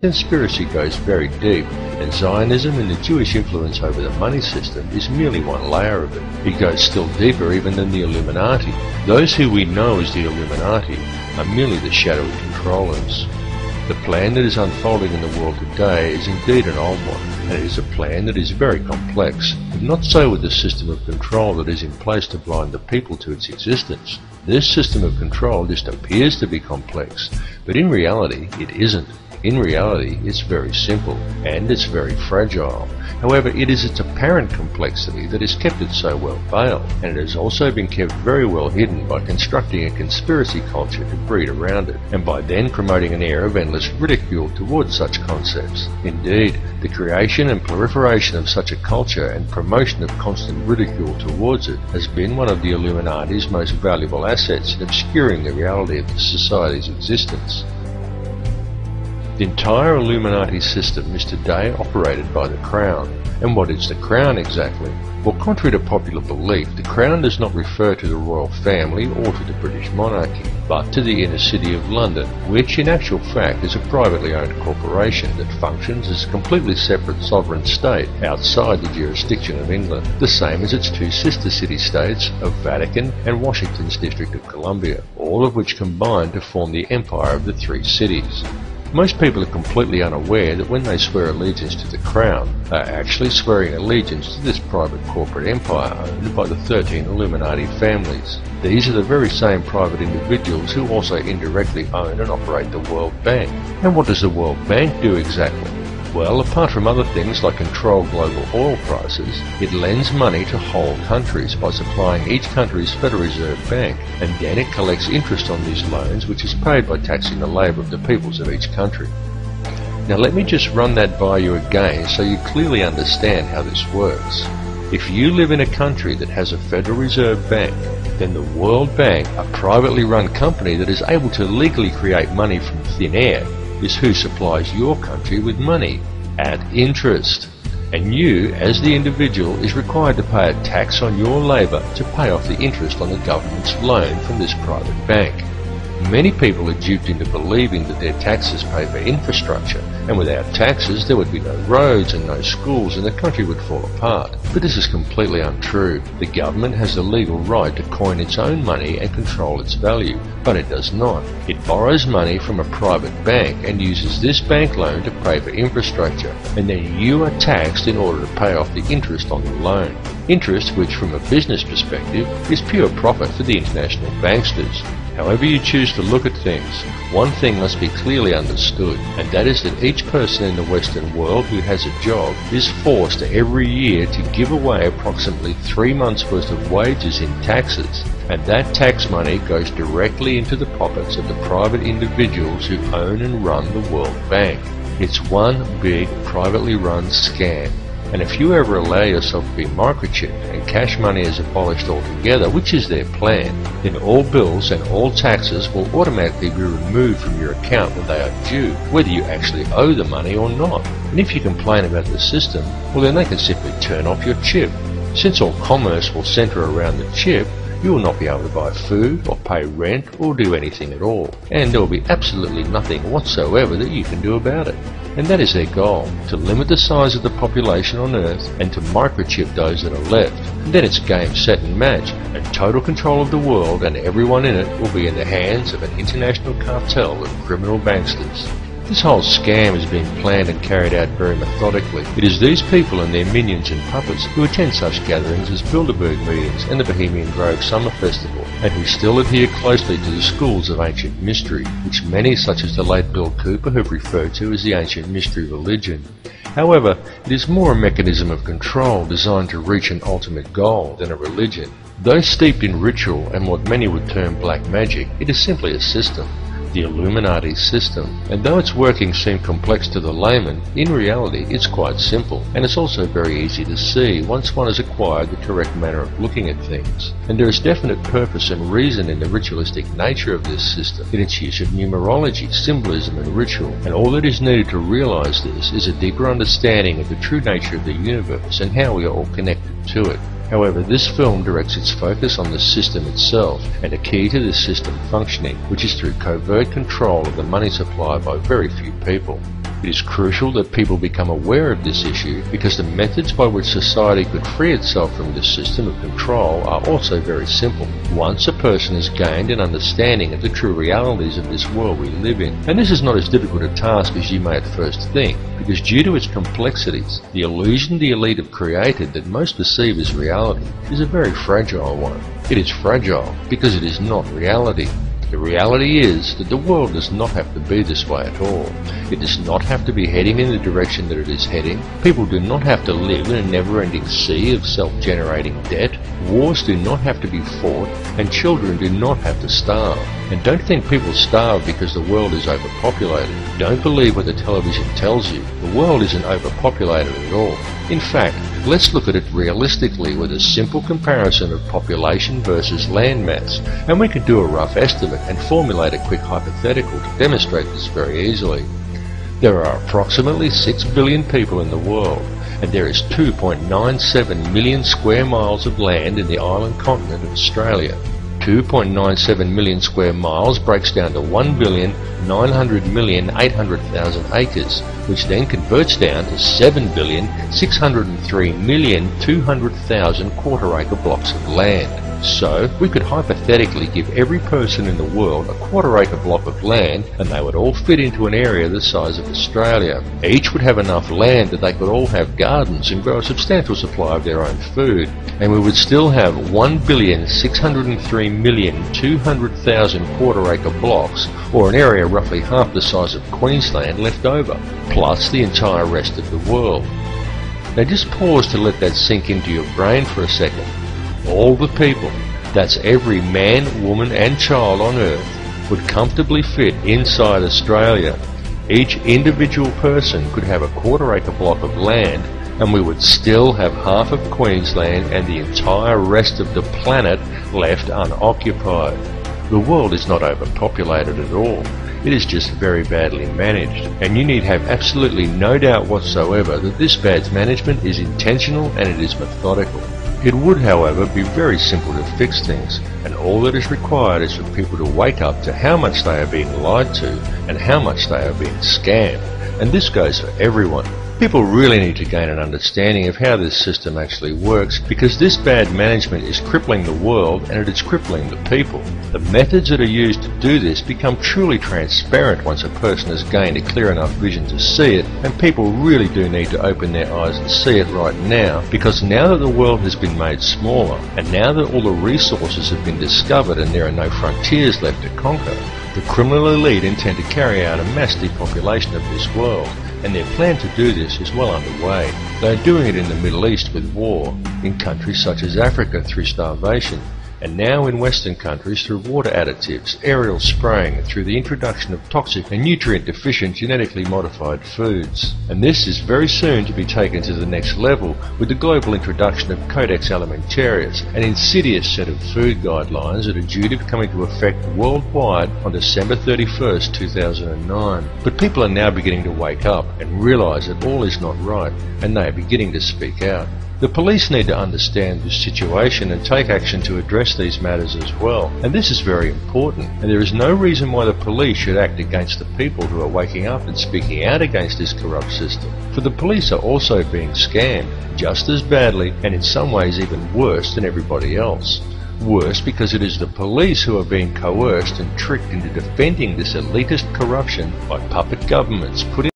Conspiracy goes very deep, and Zionism and the Jewish influence over the money system is merely one layer of it. It goes still deeper even than the Illuminati. Those who we know as the Illuminati are merely the shadowy controllers. The plan that is unfolding in the world today is indeed an old one, and it is a plan that is very complex, but not so with the system of control that is in place to blind the people to its existence. This system of control just appears to be complex, but in reality it isn't. In reality, it's very simple, and it's very fragile. However, it is its apparent complexity that has kept it so well veiled, and it has also been kept very well hidden by constructing a conspiracy culture to breed around it, and by then promoting an air of endless ridicule towards such concepts. Indeed, the creation and proliferation of such a culture and promotion of constant ridicule towards it has been one of the Illuminati's most valuable assets in obscuring the reality of the society's existence. The entire Illuminati system is today operated by the Crown. And what is the Crown exactly? Well, contrary to popular belief, the Crown does not refer to the royal family or to the British monarchy, but to the inner city of London, which in actual fact is a privately owned corporation that functions as a completely separate sovereign state outside the jurisdiction of England, the same as its two sister city-states of Vatican and Washington's District of Columbia, all of which combine to form the Empire of the Three Cities. Most people are completely unaware that when they swear allegiance to the Crown, they are actually swearing allegiance to this private corporate empire owned by the 13 Illuminati families. These are the very same private individuals who also indirectly own and operate the World Bank. And what does the World Bank do exactly? Well, apart from other things like control global oil prices, it lends money to whole countries by supplying each country's Federal Reserve Bank, and then it collects interest on these loans, which is paid by taxing the labour of the peoples of each country. Now let me just run that by you again so you clearly understand how this works. If you live in a country that has a Federal Reserve Bank, then the World Bank, a privately run company that is able to legally create money from thin air, is who supplies your country with money at interest. And you, as the individual, is required to pay a tax on your labour to pay off the interest on the government's loan from this private bank. Many people are duped into believing that their taxes pay for infrastructure, and without taxes there would be no roads and no schools and the country would fall apart. But this is completely untrue. The government has the legal right to coin its own money and control its value, but it does not. It borrows money from a private bank and uses this bank loan to pay for infrastructure, and then you are taxed in order to pay off the interest on the loan. Interest which, from a business perspective, is pure profit for the international banksters. However you choose to look at things, one thing must be clearly understood, and that is that each person in the Western world who has a job is forced every year to give away approximately 3 months' worth of wages in taxes, and that tax money goes directly into the pockets of the private individuals who own and run the World Bank. It's one big privately run scam. And if you ever allow yourself to be microchipped and cash money is abolished altogether, which is their plan, then all bills and all taxes will automatically be removed from your account when they are due, whether you actually owe the money or not. And if you complain about the system, well then they can simply turn off your chip. Since all commerce will centre around the chip, you will not be able to buy food or pay rent or do anything at all, and there will be absolutely nothing whatsoever that you can do about it. And that is their goal, to limit the size of the population on Earth and to microchip those that are left. And then it's game, set and match, and total control of the world and everyone in it will be in the hands of an international cartel of criminal banksters. This whole scam has been planned and carried out very methodically. It is these people and their minions and puppets who attend such gatherings as Bilderberg meetings and the Bohemian Grove Summer Festival, and who still adhere closely to the schools of ancient mystery, which many such as the late Bill Cooper have referred to as the ancient mystery religion. However, it is more a mechanism of control designed to reach an ultimate goal than a religion. Though steeped in ritual and what many would term black magic, it is simply a system. The Illuminati system, and though its workings seem complex to the layman, in reality it's quite simple, and it's also very easy to see once one has acquired the correct manner of looking at things. And there is definite purpose and reason in the ritualistic nature of this system, in its use of numerology, symbolism and ritual, and all that is needed to realize this is a deeper understanding of the true nature of the universe and how we are all connected to it. However, this film directs its focus on the system itself, and a key to this system functioning, which is through covert control of the money supply by very few people. It is crucial that people become aware of this issue because the methods by which society could free itself from this system of control are also very simple. Once a person has gained an understanding of the true realities of this world we live in, and this is not as difficult a task as you may at first think, because due to its complexities, the illusion the elite have created that most perceive as reality is a very fragile one. It is fragile because it is not reality. The reality is that the world does not have to be this way at all. It does not have to be heading in the direction that it is heading. People do not have to live in a never-ending sea of self-generating debt. Wars do not have to be fought, and children do not have to starve. And don't think people starve because the world is overpopulated. Don't believe what the television tells you. The world isn't overpopulated at all. In fact, let's look at it realistically with a simple comparison of population versus land mass, and we can do a rough estimate and formulate a quick hypothetical to demonstrate this very easily. There are approximately 6 billion people in the world, and there is 2.97 million square miles of land in the island continent of Australia. 2.97 million square miles breaks down to 1,900,800,000 acres, which then converts down to 7,603,200,000 quarter-acre blocks of land. So, we could hypothetically give every person in the world a quarter-acre block of land, and they would all fit into an area the size of Australia. Each would have enough land that they could all have gardens and grow a substantial supply of their own food. And we would still have 1,603,200,000 quarter-acre blocks, or an area roughly half the size of Queensland, left over, plus the entire rest of the world. Now just pause to let that sink into your brain for a second. All the people, that's every man, woman and child on Earth, would comfortably fit inside Australia. Each individual person could have a quarter-acre block of land, and we would still have half of Queensland and the entire rest of the planet left unoccupied. The world is not overpopulated at all. It is just very badly managed, and you need have absolutely no doubt whatsoever that this bad management is intentional and it is methodical. It would, however, be very simple to fix things, and all that is required is for people to wake up to how much they are being lied to and how much they are being scammed. And this goes for everyone. People really need to gain an understanding of how this system actually works, because this bad management is crippling the world and it is crippling the people. The methods that are used to do this become truly transparent once a person has gained a clear enough vision to see it, and people really do need to open their eyes and see it right now, because now that the world has been made smaller, and now that all the resources have been discovered and there are no frontiers left to conquer, the criminal elite intend to carry out a mass depopulation of this world, and their plan to do this is well underway. They are doing it in the Middle East with war, in countries such as Africa through starvation, and now in Western countries through water additives, aerial spraying, and through the introduction of toxic and nutrient-deficient genetically modified foods. And this is very soon to be taken to the next level with the global introduction of Codex Alimentarius, an insidious set of food guidelines that are due to come into effect worldwide on December 31st, 2009. But people are now beginning to wake up and realise that all is not right, and they are beginning to speak out. The police need to understand this situation and take action to address these matters as well, and this is very important, and there is no reason why the police should act against the people who are waking up and speaking out against this corrupt system, for the police are also being scammed, just as badly and in some ways even worse than everybody else. Worse because it is the police who are being coerced and tricked into defending this elitist corruption by puppet governments put in